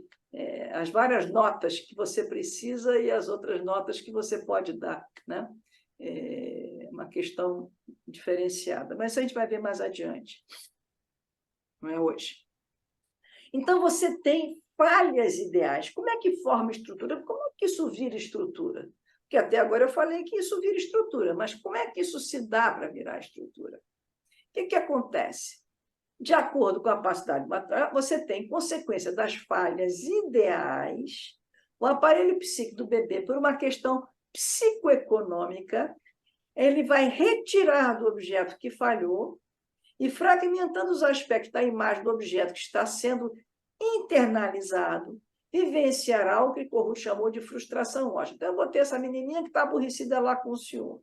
as várias notas que você precisa e as outras notas que você pode dar, né? É uma questão diferenciada, mas isso a gente vai ver mais adiante, não é hoje. Então, você tem falhas ideais. Como é que forma estrutura? Como é que isso vira estrutura? Porque até agora eu falei que isso vira estrutura, mas como é que isso se dá para virar estrutura? O que acontece? De acordo com a capacidade material, você tem consequência das falhas ideais, o aparelho psíquico do bebê, por uma questão psicoeconômica, ele vai retirar do objeto que falhou e, fragmentando os aspectos da imagem do objeto que está sendo internalizado, vivenciará o que Corrut chamou de frustração ótica. Então, eu vou ter essa menininha que está aborrecida lá com o ciúme.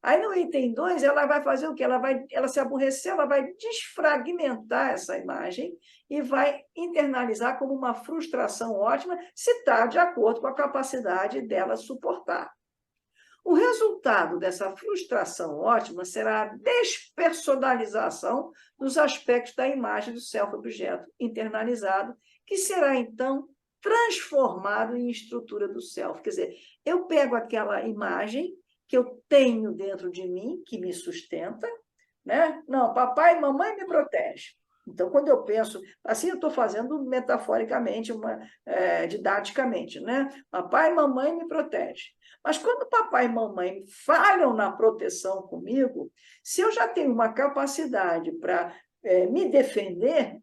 Aí, no item 2, ela vai fazer o quê? Ela se aborreceu, ela vai desfragmentar essa imagem e vai internalizar como uma frustração ótima, se está de acordo com a capacidade dela suportar. O resultado dessa frustração ótima será a despersonalização dos aspectos da imagem do self-objeto internalizado, que será, então, transformado em estrutura do self. Quer dizer, eu pego aquela imagem que eu tenho dentro de mim, que me sustenta, né? Não, papai e mamãe me protegem. Então, quando eu penso, assim eu estou fazendo metaforicamente, didaticamente, né? Papai e mamãe me protegem. Mas quando papai e mamãe falham na proteção comigo, se eu já tenho uma capacidade para me defender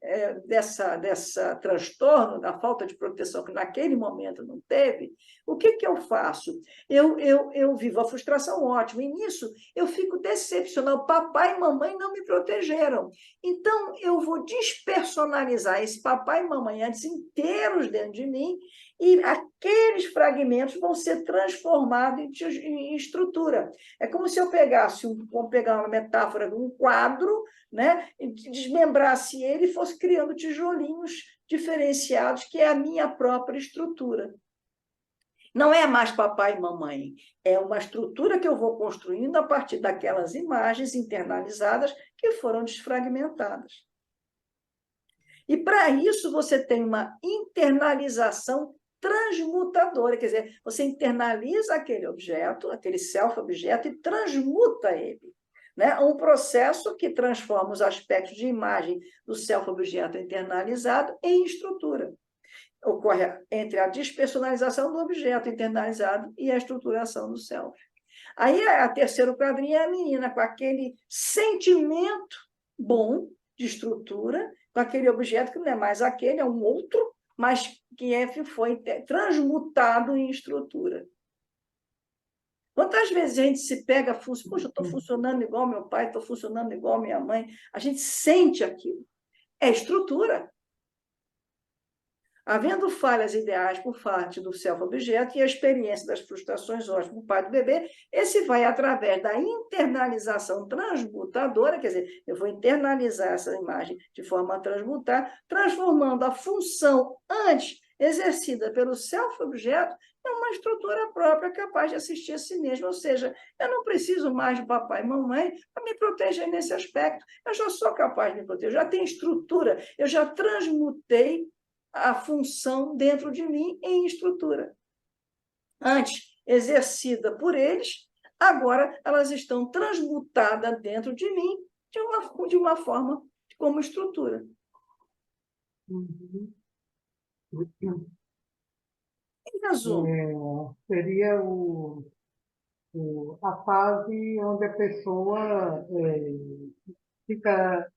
dessa transtorno, da falta de proteção que naquele momento não teve, o que eu faço? Eu vivo a frustração ótima, e nisso eu fico decepcionado. Papai e mamãe não me protegeram. Então, eu vou despersonalizar esse papai e mamãe antes inteiros dentro de mim, e aqueles fragmentos vão ser transformados em estrutura. É como se eu pegasse, vamos pegar uma metáfora, um quadro, né, e desmembrasse ele e fosse criando tijolinhos diferenciados, que é a minha própria estrutura. Não é mais papai e mamãe, é uma estrutura que eu vou construindo a partir daquelas imagens internalizadas que foram desfragmentadas. E, para isso, você tem uma internalização transmutadora, quer dizer, você internaliza aquele objeto, aquele self-objeto, e transmuta ele. Né? Um processo que transforma os aspectos de imagem do self-objeto internalizado em estrutura. Ocorre entre a despersonalização do objeto internalizado e a estruturação do self. Aí, a terceiro quadrinho é a menina com aquele sentimento bom de estrutura, com aquele objeto que não é mais aquele, é um outro, mas que foi transmutado em estrutura. Quantas vezes a gente se pega, puxa, eu estou funcionando igual meu pai, estou funcionando igual minha mãe, a gente sente aquilo. É estrutura. Havendo falhas ideais por parte do self-objeto e a experiência das frustrações ótimas por parte do bebê, esse vai através da internalização transmutadora, quer dizer, eu vou internalizar essa imagem de forma a transmutar, transformando a função antes exercida pelo self-objeto em uma estrutura própria capaz de assistir a si mesmo. Ou seja, eu não preciso mais de papai e mamãe para me proteger nesse aspecto. Eu já sou capaz de me proteger, eu já tenho estrutura, eu já transmutei a função dentro de mim em estrutura. Antes exercida por eles, agora elas estão transmutadas dentro de mim de uma forma como estrutura. Uhum. Em resumo, Seria a fase onde a pessoa fica,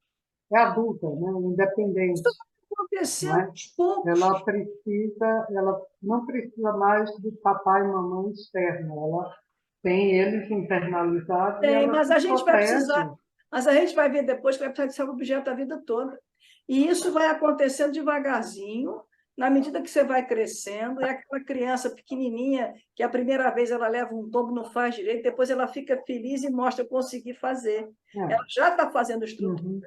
é adulta, né? Independente, não acontecendo é? aos poucos. Ela não precisa mais de papai e mamãe externo, ela tem eles internalizados e ela Mas a se gente vai protege. precisar, mas a gente vai ver depois que vai precisar de ser objeto a vida toda. E isso vai acontecendo devagarzinho, na medida que você vai crescendo, e aquela criança pequenininha, que a primeira vez ela leva um tombo, não faz direito, depois ela fica feliz e mostra conseguir fazer. Ela já está fazendo estrutura. Uhum.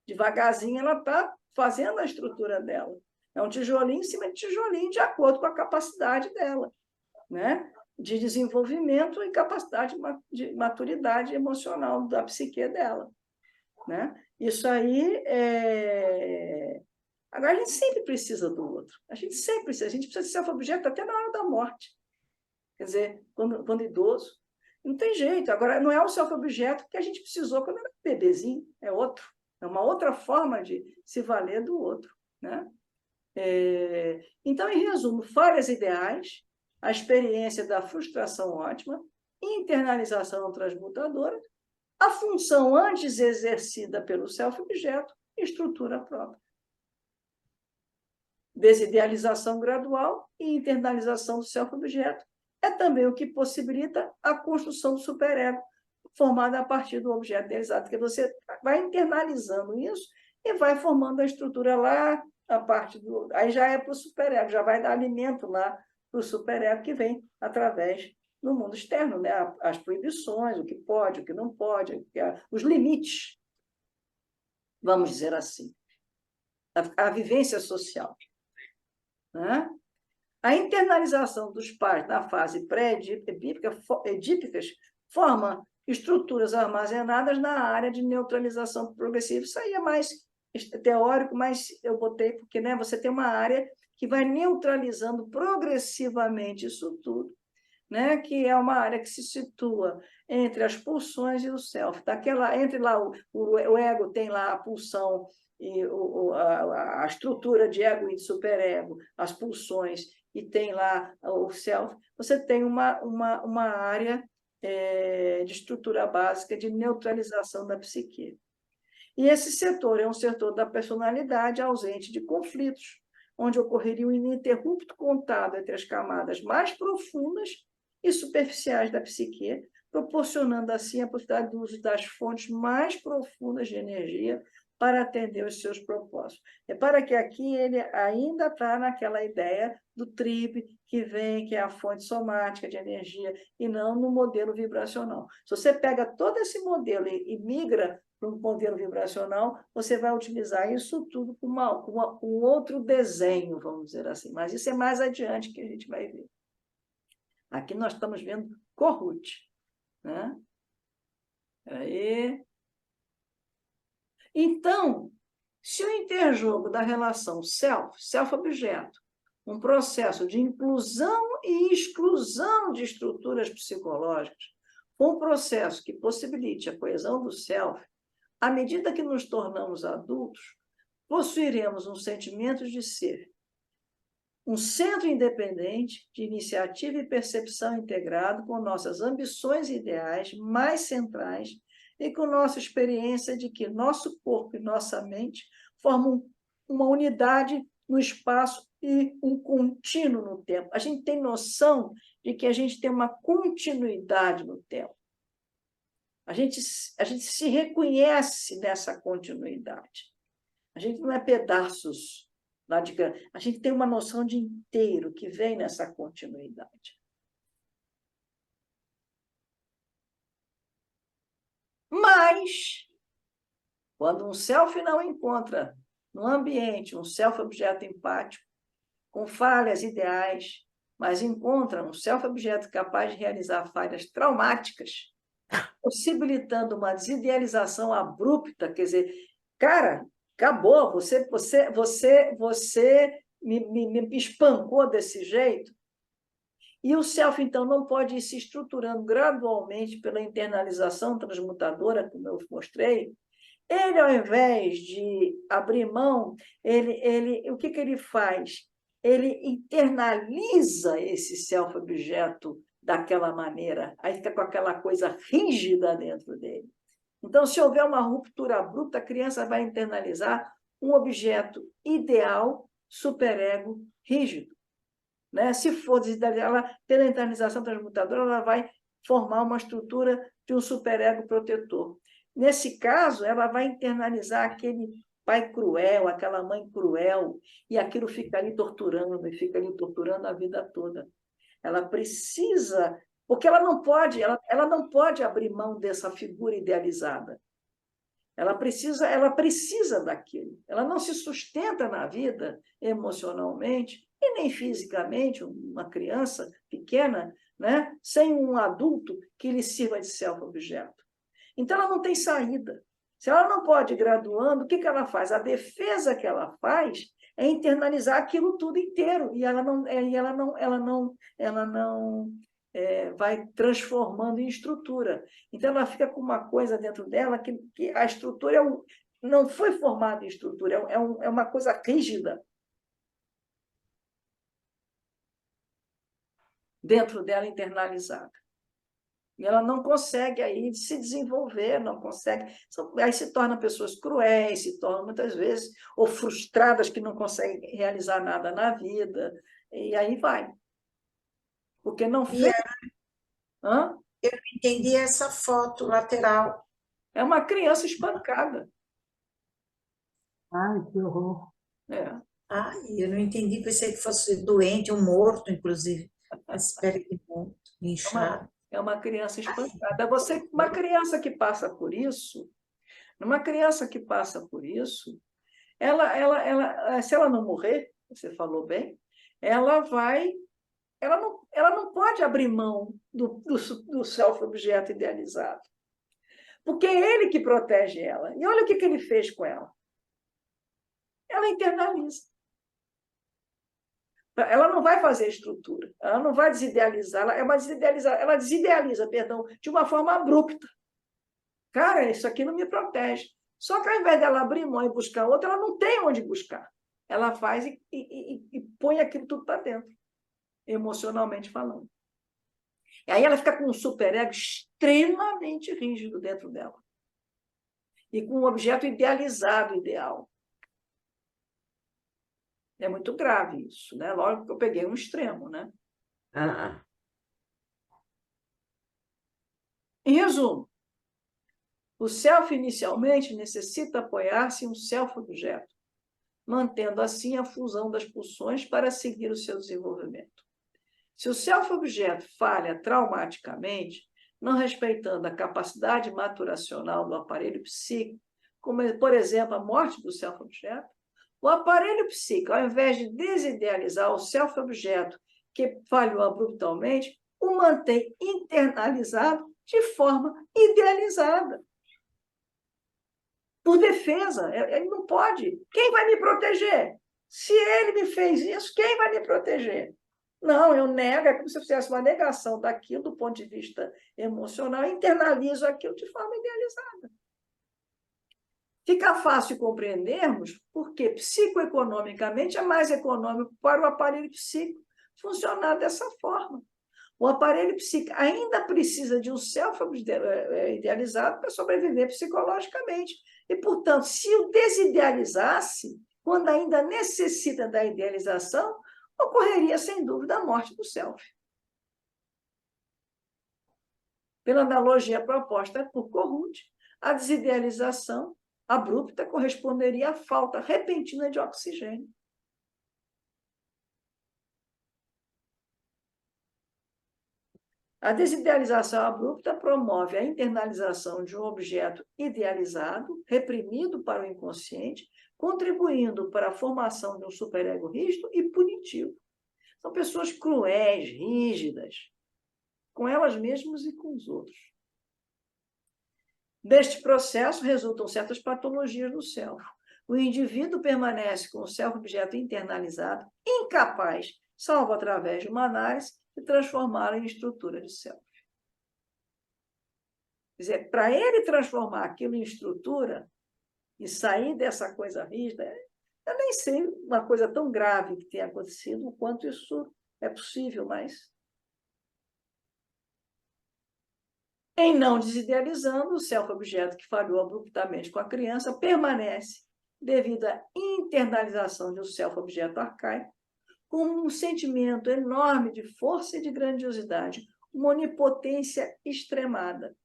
Devagarzinho, ela está fazendo a estrutura dela. É um tijolinho em cima de tijolinho, de acordo com a capacidade dela, né? De desenvolvimento e capacidade de maturidade emocional da psique dela, né? Isso aí Agora, a gente sempre precisa do outro. A gente sempre precisa. A gente precisa de self-objeto até na hora da morte. Quer dizer, quando idoso. Não tem jeito. Agora, não é o self-objeto que a gente precisou quando era bebezinho. É outro. É uma outra forma de se valer do outro, né? Então, em resumo, falhas ideais, a experiência da frustração ótima, internalização transmutadora, a função antes exercida pelo self-objeto e estrutura própria. Desidealização gradual e internalização do self-objeto é também o que possibilita a construção do superego, formada a partir do objeto idealizado, que você vai internalizando isso e vai formando a estrutura lá, a parte do... Aí já é para o superego, já vai dar alimento lá para o superego que vem através do mundo externo, né? As proibições, o que pode, o que não pode, os limites, vamos dizer assim, a vivência social. Né? A internalização dos pais na fase pré-edípicas forma estruturas armazenadas na área de neutralização progressiva. Isso aí é mais teórico, mas eu botei porque, né, você tem uma área que vai neutralizando progressivamente isso tudo, né, que é uma área que se situa entre as pulsões e o self. Entre lá o ego tem lá a pulsão e a estrutura de ego e de superego, as pulsões, e tem lá o self, você tem uma área de estrutura básica de neutralização da psique. E esse setor é um setor da personalidade ausente de conflitos, onde ocorreria um ininterrupto contato entre as camadas mais profundas e superficiais da psique, proporcionando assim a possibilidade do uso das fontes mais profundas de energia para atender os seus propósitos. Repara que aqui ele ainda está naquela ideia do TRIB, que é a fonte somática de energia, e não no modelo vibracional. Se você pega todo esse modelo e migra para um modelo vibracional, você vai utilizar isso tudo com um outro desenho, vamos dizer assim. Mas isso é mais adiante que a gente vai ver. Aqui nós estamos vendo Kohut, né? Aí. Então, se o interjogo da relação self-objeto, um processo de inclusão e exclusão de estruturas psicológicas, for um processo que possibilite a coesão do self, à medida que nos tornamos adultos, possuiremos um sentimento de ser um centro independente de iniciativa e percepção integrado com nossas ambições e ideais mais centrais e com nossa experiência de que nosso corpo e nossa mente formam uma unidade no espaço e um contínuo no tempo. A gente tem noção de que a gente tem uma continuidade no tempo. A gente se reconhece nessa continuidade. A gente não é pedaços. A gente tem uma noção de inteiro que vem nessa continuidade. Mas, quando um self não encontra no ambiente um self-objeto empático, com falhas ideais, mas encontra um self-objeto capaz de realizar falhas traumáticas, possibilitando uma desidealização abrupta, quer dizer, cara, acabou, você me espancou desse jeito. E o self, então, não pode ir se estruturando gradualmente pela internalização transmutadora, como eu mostrei, Ele, ao invés de abrir mão, o que ele faz? Ele internaliza esse self-objeto daquela maneira, aí fica com aquela coisa rígida dentro dele. Então, se houver uma ruptura abrupta, a criança vai internalizar um objeto ideal, superego, rígido. Né? Se for ela, pela internalização transmutadora, ela vai formar uma estrutura de um superego protetor. Nesse caso, ela vai internalizar aquele pai cruel, aquela mãe cruel, e aquilo fica ali torturando, e fica ali torturando a vida toda. Ela precisa, porque ela não pode abrir mão dessa figura idealizada. Ela precisa daquilo. Ela não se sustenta na vida emocionalmente e nem fisicamente, uma criança pequena, né, sem um adulto que lhe sirva de self-objeto. Então, ela não tem saída. Se ela não pode ir graduando, o que ela faz? A defesa que ela faz é internalizar aquilo tudo inteiro, e ela não vai transformando em estrutura. Então, ela fica com uma coisa dentro dela que a estrutura não foi formada em estrutura, é uma coisa rígida dentro dela, internalizada. E ela não consegue aí se desenvolver, não consegue. Aí se tornam pessoas cruéis, se tornam muitas vezes, ou frustradas, que não conseguem realizar nada na vida, e aí vai. Porque não fez. Hã? Eu não entendi essa foto lateral. É uma criança espancada. Ai, que horror. Ai, eu não entendi, pensei que fosse doente ou morto, inclusive. Espero que morto, inchado. É uma criança espancada. Uma criança que passa por isso, se ela não morrer, você falou bem, ela não pode abrir mão do self-objeto idealizado. Porque é ele que protege ela. E olha o que ele fez com ela. Ela internaliza. Ela não vai fazer estrutura, ela não vai desidealizar, ela desidealiza, de uma forma abrupta. Cara, isso aqui não me protege. Só que ao invés dela abrir mão e buscar outra, ela não tem onde buscar. Ela faz e põe aquilo tudo para dentro, emocionalmente falando. E aí ela fica com um superego extremamente rígido dentro dela. E com um objeto idealizado, ideal. É muito grave isso, né? Logo que eu peguei um extremo, né? Em resumo, o self inicialmente necessita apoiar-se em um self-objeto, mantendo assim a fusão das pulsões para seguir o seu desenvolvimento. Se o self-objeto falha traumaticamente, não respeitando a capacidade maturacional do aparelho psíquico, como, por exemplo, a morte do self-objeto, o aparelho psíquico, ao invés de desidealizar o self-objeto que falhou abruptamente, o mantém internalizado de forma idealizada. Por defesa, ele não pode. Quem vai me proteger? Se ele me fez isso, quem vai me proteger? Não, eu nego, é como se eu fizesse uma negação daquilo do ponto de vista emocional, internalizo aquilo de forma idealizada. Fica fácil compreendermos porque psicoeconomicamente é mais econômico para o aparelho psíquico funcionar dessa forma. O aparelho psíquico ainda precisa de um self idealizado para sobreviver psicologicamente. E, portanto, se o desidealizasse, quando ainda necessita da idealização, ocorreria, sem dúvida, a morte do self. Pela analogia proposta por Kohut, a desidealização abrupta corresponderia à falta repentina de oxigênio. A desidealização abrupta promove a internalização de um objeto idealizado, reprimido para o inconsciente, contribuindo para a formação de um superego rígido e punitivo. São pessoas cruéis, rígidas, com elas mesmas e com os outros. Deste processo resultam certas patologias no self. O indivíduo permanece com o self-objeto internalizado, incapaz, salvo através de uma análise, de transformá-lo em estrutura de self. Quer dizer, para ele transformar aquilo em estrutura, e sair dessa coisa rígida, eu nem sei uma coisa tão grave que tenha acontecido, o quanto isso é possível, mas... Em não desidealizando, o self-objeto que falhou abruptamente com a criança permanece, devido à internalização de um self-objeto arcaico, com um sentimento enorme de força e de grandiosidade, uma onipotência extremada.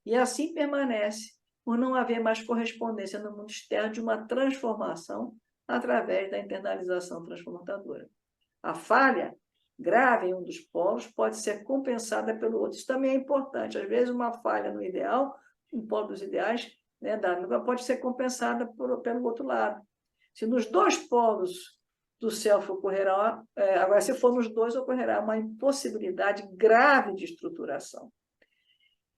E assim permanece, por não haver mais correspondência no mundo externo de uma transformação através da internalização transformadora. A falha grave em um dos polos pode ser compensada pelo outro. Isso também é importante. Às vezes, uma falha no ideal, um polo dos ideais, né, pode ser compensada pelo outro lado. Se nos dois polos do self ocorrerá, agora, se for nos dois, ocorrerá uma impossibilidade grave de estruturação.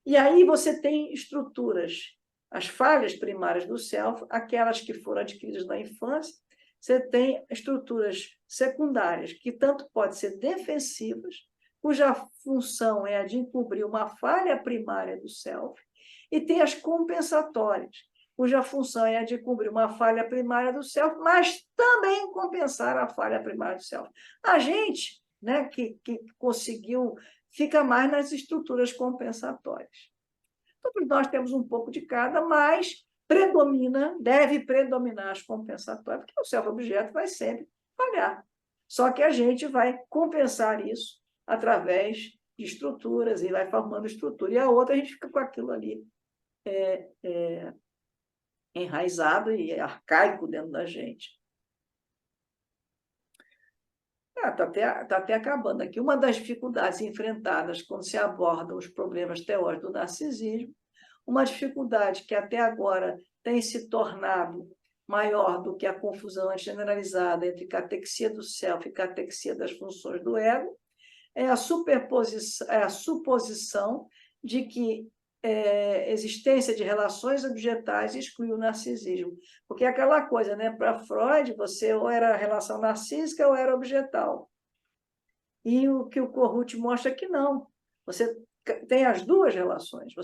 E aí você tem estruturas, as falhas primárias do self, aquelas que foram adquiridas na infância, você tem estruturas secundárias, que tanto podem ser defensivas, cuja função é a de encobrir uma falha primária do self, e tem as compensatórias, cuja função é a de cobrir uma falha primária do self, mas também compensar a falha primária do self. A gente, né, que conseguiu, fica mais nas estruturas compensatórias. Todos nós temos um pouco de cada, mas deve predominar as compensatórias, porque o self-objeto vai sempre falhar. Só que a gente vai compensar isso através de estruturas e vai formando estrutura. E a outra, a gente fica com aquilo ali enraizado e arcaico dentro da gente. Está até acabando aqui. Uma das dificuldades enfrentadas quando se abordam os problemas teóricos do narcisismo, uma dificuldade que até agora tem se tornado maior do que a confusão generalizada entre catexia do self e catexia das funções do ego, é a suposição de que existência de relações objetais exclui o narcisismo. Porque é aquela coisa, né? Para Freud, você ou era relação narcísica ou era objetal. E o que o Corrut mostra é que não. Você tem as duas relações.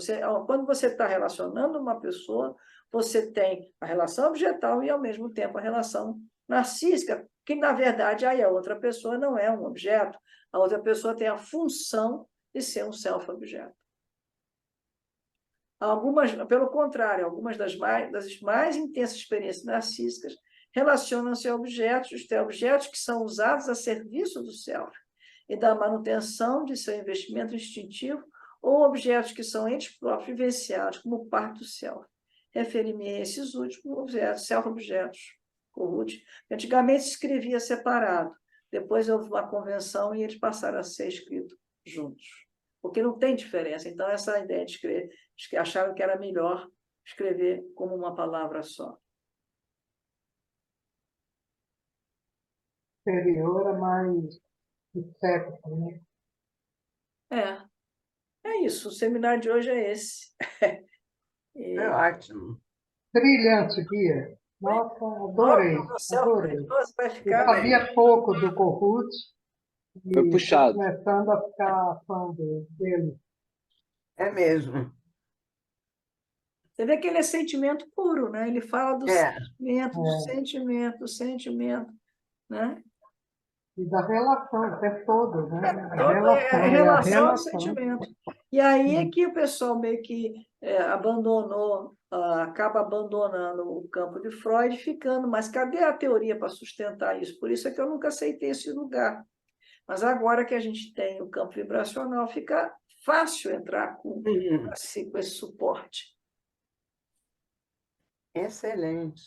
Quando você está relacionando uma pessoa, você tem a relação objetal e, ao mesmo tempo, a relação narcísica, que, na verdade, aí a outra pessoa não é um objeto, a outra pessoa tem a função de ser um self-objeto. Pelo contrário, algumas das mais intensas experiências narcísicas relacionam-se a objetos que são usados a serviço do self e da manutenção de seu investimento instintivo, ou objetos que são entes próprios vivenciados como parte do self. Referi-me a esses últimos objetos, self-objetos, Corrut. Antigamente se escrevia separado, depois houve uma convenção e eles passaram a ser escritos juntos, porque não tem diferença. Então, essa ideia de escrever, acharam que era melhor escrever como uma palavra só. Superior é mais estético, né? É isso. O seminário de hoje é esse. É ótimo. Brilhante, Bia. Nossa, adorei, adorei. Vai Eu ficar sabia pouco do Corrut Foi e estou puxado. começando a ficar fã dele. É mesmo. Você vê que ele é sentimento puro, né? Ele fala do É. sentimento, né? E da relação o tempo todo, né? É relação ao sentimento. E aí é que o pessoal meio que acaba abandonando o campo de Freud, ficando, mas cadê a teoria para sustentar isso? Por isso é que eu nunca aceitei esse lugar. Mas agora que a gente tem o campo vibracional, fica fácil entrar com esse suporte. Excelente.